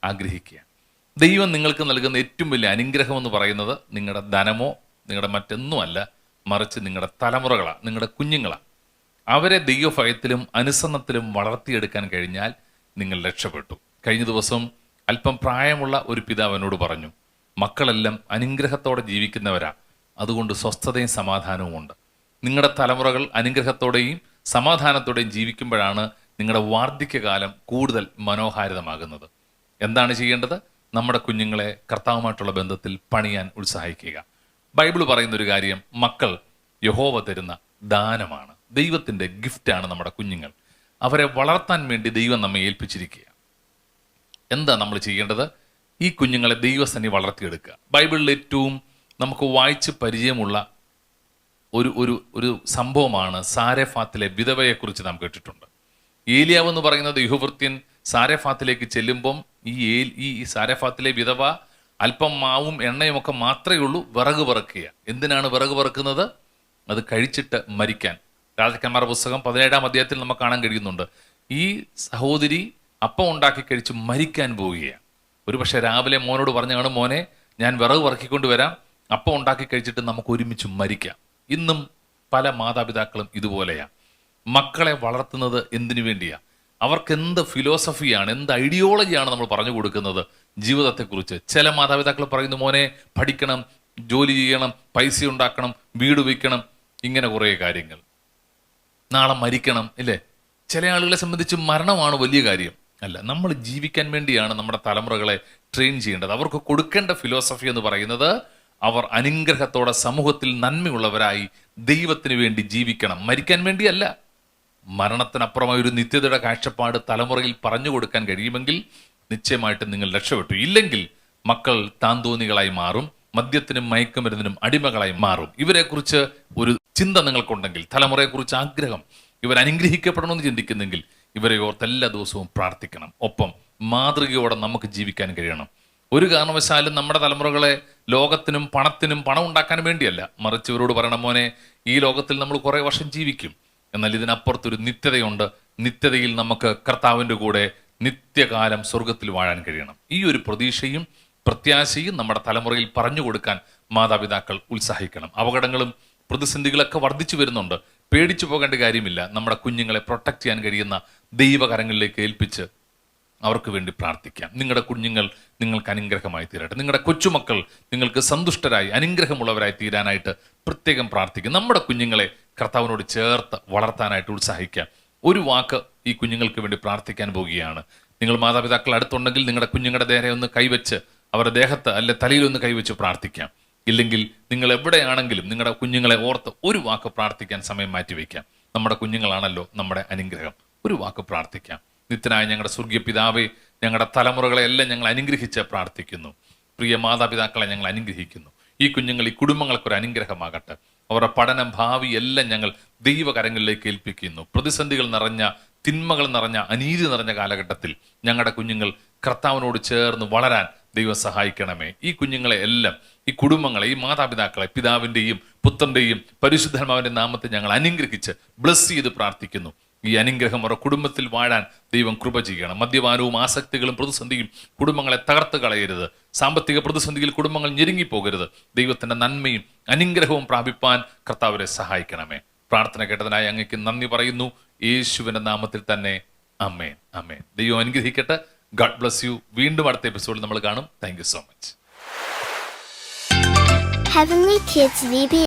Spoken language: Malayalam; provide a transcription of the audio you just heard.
ആഗ്രഹിക്കുക. ദൈവം നിങ്ങൾക്ക് നൽകുന്ന ഏറ്റവും വലിയ അനുഗ്രഹം എന്ന് പറയുന്നത് നിങ്ങളുടെ ധനമോ നിങ്ങളുടെ മറ്റൊന്നുമല്ല, മറിച്ച് നിങ്ങളുടെ തലമുറകളാണ്, നിങ്ങളുടെ കുഞ്ഞുങ്ങളാണ്. അവരെ ദൈവഭയത്തിലും അനുസരണത്തിലും വളർത്തിയെടുക്കാൻ കഴിഞ്ഞാൽ നിങ്ങൾ രക്ഷപ്പെട്ടു. കഴിഞ്ഞ ദിവസം അല്പം പ്രായമുള്ള ഒരു പിതാവ് എന്നോട് പറഞ്ഞു, മക്കളെല്ലാം അനുഗ്രഹത്തോടെ ജീവിക്കുന്നവരാ, അതുകൊണ്ട് സ്വസ്ഥതയും സമാധാനവും ഉണ്ട്. നിങ്ങളുടെ തലമുറകൾ അനുഗ്രഹത്തോടെയും സമാധാനത്തോടെയും ജീവിക്കുമ്പോഴാണ് നിങ്ങളുടെ വാർദ്ധക്യകാലം കൂടുതൽ മനോഹാരിതമാകുന്നത്. എന്താണ് ചെയ്യേണ്ടത്? നമ്മുടെ കുഞ്ഞുങ്ങളെ കർത്താവുമായിട്ടുള്ള ബന്ധത്തിൽ പണിയാൻ ഉത്സാഹിക്കുക. ബൈബിൾ പറയുന്ന ഒരു കാര്യം, മക്കൾ യഹോവ തരുന്ന ദാനമാണ്, ദൈവത്തിൻ്റെ ഗിഫ്റ്റാണ് നമ്മുടെ കുഞ്ഞുങ്ങൾ. അവരെ വളർത്താൻ വേണ്ടി ദൈവം നമ്മെ ഏൽപ്പിച്ചിരിക്കുക. എന്താ നമ്മൾ ചെയ്യേണ്ടത്? ഈ കുഞ്ഞുങ്ങളെ ദൈവസന്നി വളർത്തിയെടുക്കുക. ബൈബിളിൽ ഏറ്റവും നമുക്ക് വായിച്ച് പരിചയമുള്ള ഒരു സംഭവമാണ് സാരെഫാത്തിലെ വിധവയെക്കുറിച്ച് നാം കേട്ടിട്ടുണ്ട്. ഏലിയാവ് എന്ന് പറയുന്നത് യുഹവൃത്യൻ സാരെഫാത്തിലേക്ക് ചെല്ലുമ്പം ഈ സാരെഫാത്തിലെ വിധവ അല്പം മാവും എണ്ണയും ഒക്കെ മാത്രമേ ഉള്ളൂ, വിറക് പെറുക്കുക. എന്തിനാണ് വിറക് പെറുക്കുന്നത്? അത് കഴിച്ചിട്ട് മരിക്കാൻ. രാജാക്കന്മാരുടെ പുസ്തകം 17-ാം അധ്യായത്തിൽ നമുക്ക് കാണാൻ കഴിയുന്നുണ്ട്. ഈ സഹോദരി അപ്പം ഉണ്ടാക്കി കഴിച്ച് മരിക്കാൻ പോവുകയാണ്. ഒരു പക്ഷേ രാവിലെ മോനോട് പറഞ്ഞാണ്, മോനെ ഞാൻ വിറക് പെറുക്കിക്കൊണ്ട് വരാം, അപ്പം ഉണ്ടാക്കി കഴിച്ചിട്ട് നമുക്ക് ഒരുമിച്ച് മരിക്കാം. ഇന്നും പല മാതാപിതാക്കളും ഇതുപോലെയാണ്. മക്കളെ വളർത്തുന്നത് എന്തിനു വേണ്ടിയാണ്? അവർക്ക് എന്ത് ഫിലോസഫിയാണ്, എന്ത് ഐഡിയോളജിയാണ് നമ്മൾ പറഞ്ഞു കൊടുക്കുന്നത് ജീവിതത്തെക്കുറിച്ച്? ചില മാതാപിതാക്കൾ പറയുന്നു, മോനെ പഠിക്കണം, ജോലി ചെയ്യണം, പൈസ ഉണ്ടാക്കണം, വീട് വയ്ക്കണം, ഇങ്ങനെ കുറേ കാര്യങ്ങൾ. നാളെ മരിക്കണം, ഇല്ലേ? ചില ആളുകളെ സംബന്ധിച്ച് മരണമാണ് വലിയ കാര്യം. അല്ല, നമ്മൾ ജീവിക്കാൻ വേണ്ടിയാണ് നമ്മുടെ തലമുറകളെ ട്രെയിൻ ചെയ്യേണ്ടത്. അവർക്ക് കൊടുക്കേണ്ട ഫിലോസഫി എന്ന് പറയുന്നത് അവർ അനുഗ്രഹത്തോടെ സമൂഹത്തിൽ നന്മയുള്ളവരായി ദൈവത്തിന് വേണ്ടി ജീവിക്കണം, മരിക്കാൻ വേണ്ടിയല്ല. മരണത്തിനപ്പുറമായ ഒരു നിത്യതയുടെ കാഴ്ചപ്പാട് തലമുറയിൽ പറഞ്ഞു കൊടുക്കാൻ കഴിയുമെങ്കിൽ നിശ്ചയമായിട്ടും നിങ്ങൾ രക്ഷപ്പെട്ടു. ഇല്ലെങ്കിൽ മക്കൾ താന്തോന്നികളായി മാറും, മദ്യത്തിനും മയക്കുമരുന്നിനും അടിമകളായി മാറും. ഇവരെക്കുറിച്ച് ഒരു ചിന്ത നിങ്ങൾക്കുണ്ടെങ്കിൽ, തലമുറയെക്കുറിച്ച് ആഗ്രഹം, ഇവർ അനുഗ്രഹിക്കപ്പെടണമെന്ന് ചിന്തിക്കുന്നെങ്കിൽ ഇവരെ ഓർത്ത് എല്ലാ ദിവസവും പ്രാർത്ഥിക്കണം. ഒപ്പം മാതൃകയോടെ നമുക്ക് ജീവിക്കാൻ കഴിയണം. ഒരു കാരണവശാലും നമ്മുടെ തലമുറകളെ ലോകത്തിനും പണത്തിനും പണം ഉണ്ടാക്കാൻ വേണ്ടിയല്ല, മറിച്ച് ഇവരോട് പറയണം, മോനെ ഈ ലോകത്തിൽ നമ്മൾ കുറേ വർഷം ജീവിക്കും, എന്നാൽ ഇതിനപ്പുറത്തൊരു നിത്യതയുണ്ട്. നിത്യതയിൽ നമുക്ക് കർത്താവിൻ്റെ കൂടെ നിത്യകാലം സ്വർഗത്തിൽ വാഴാൻ കഴിയണം. ഈ ഒരു പ്രതീക്ഷയും പ്രത്യാശയും നമ്മുടെ തലമുറയിൽ പറഞ്ഞു കൊടുക്കാൻ മാതാപിതാക്കൾ ഉത്സാഹിക്കണം. അപകടങ്ങളും പ്രതിസന്ധികളൊക്കെ വർദ്ധിച്ചു വരുന്നുണ്ട്. പേടിച്ചു പോകേണ്ട കാര്യമില്ല. നമ്മുടെ കുഞ്ഞുങ്ങളെ പ്രൊട്ടക്ട് ചെയ്യാൻ കഴിയുന്ന ദൈവകരങ്ങളിലേക്ക് ഏൽപ്പിച്ച് അവർക്ക് വേണ്ടി പ്രാർത്ഥിക്കാം. നിങ്ങളുടെ കുഞ്ഞുങ്ങൾ നിങ്ങൾക്ക് അനുഗ്രഹമായി തീരട്ടെ. നിങ്ങളുടെ കൊച്ചുമക്കൾ നിങ്ങൾക്ക് സന്തുഷ്ടരായി അനുഗ്രഹമുള്ളവരായി തീരാനായിട്ട് പ്രത്യേകം പ്രാർത്ഥിക്കും. നമ്മുടെ കുഞ്ഞുങ്ങളെ കർത്താവിനോട് ചേർത്ത് വളർത്താനായിട്ട് ഉത്സാഹിക്കാം. ഒരു വാക്ക് ഈ കുഞ്ഞുങ്ങൾക്ക് വേണ്ടി പ്രാർത്ഥിക്കാൻ പോവുകയാണ്. നിങ്ങൾ മാതാപിതാക്കൾ അടുത്തുണ്ടെങ്കിൽ നിങ്ങളുടെ കുഞ്ഞുങ്ങളുടെ നേരെ ഒന്ന് കൈവച്ച് അവരുടെ ദേഹത്ത് അല്ലെ തലയിലൊന്ന് കൈവച്ച് പ്രാർത്ഥിക്കാം. ഇല്ലെങ്കിൽ നിങ്ങൾ എവിടെയാണെങ്കിലും നിങ്ങളുടെ കുഞ്ഞുങ്ങളെ ഓർത്ത് ഒരു വാക്ക് പ്രാർത്ഥിക്കാൻ സമയം മാറ്റിവെക്കാം. നമ്മുടെ കുഞ്ഞുങ്ങളാണല്ലോ നമ്മുടെ അനുഗ്രഹം. ഒരു വാക്ക് പ്രാർത്ഥിക്കാം. നിത്യനായ ഞങ്ങളുടെ സ്വർഗീയ പിതാവേ, ഞങ്ങളുടെ തലമുറകളെ എല്ലാം ഞങ്ങൾ അനുഗ്രഹിച്ച് പ്രാർത്ഥിക്കുന്നു. പ്രിയ മാതാപിതാക്കളെ ഞങ്ങൾ അനുഗ്രഹിക്കുന്നു. ഈ കുഞ്ഞുങ്ങൾ, ഈ കുടുംബങ്ങൾക്കൊരു അനുഗ്രഹമാകട്ടെ. അവരുടെ പഠനം, ഭാവി എല്ലാം ഞങ്ങൾ ദൈവകരങ്ങളിലേക്ക് ഏൽപ്പിക്കുന്നു. പ്രതിസന്ധികൾ നിറഞ്ഞ, തിന്മകൾ നിറഞ്ഞ, അനീതി നിറഞ്ഞ കാലഘട്ടത്തിൽ ഞങ്ങളുടെ കുഞ്ഞുങ്ങൾ കർത്താവിനോട് ചേർന്ന് വളരാൻ ദൈവം സഹായിക്കണമേ. ഈ കുഞ്ഞുങ്ങളെ എല്ലാം, ഈ കുടുംബങ്ങളെ, ഈ മാതാപിതാക്കളെ പിതാവിൻ്റെയും പുത്രൻ്റെയും പരിശുദ്ധാത്മാവിൻ്റെ നാമത്തിൽ ഞങ്ങൾ അനുഗ്രഹിച്ച് ബ്ലസ് ചെയ്ത് പ്രാർത്ഥിക്കുന്നു. ഈ അനുഗ്രഹം അവരുടെ കുടുംബത്തിൽ വാഴാൻ ദൈവം കൃപ ചെയ്യണം. മദ്യപാനവും ആസക്തികളും പ്രതിസന്ധിയും കുടുംബങ്ങളെ തകർത്ത് കളയരുത്. സാമ്പത്തിക പ്രതിസന്ധിയിൽ കുടുംബങ്ങൾ ഞെരുങ്ങിപ്പോകരുത്. ദൈവത്തിന്റെ നന്മയും അനുഗ്രഹവും പ്രാപിപ്പാൻ കർത്താവരെ സഹായിക്കണമേ. പ്രാർത്ഥന കേട്ടതിനായി അങ്ങേക്ക് നന്ദി പറയുന്നു. യേശുവിന്റെ നാമത്തിൽ തന്നെ ആമേൻ, ആമേൻ. ദൈവം അനുഗ്രഹിക്കട്ടെ. God bless you. വീണ്ടും അടുത്ത എപ്പിസോഡിൽ നമ്മൾ കാണും. Thank you so much. Heavenly Kids VBS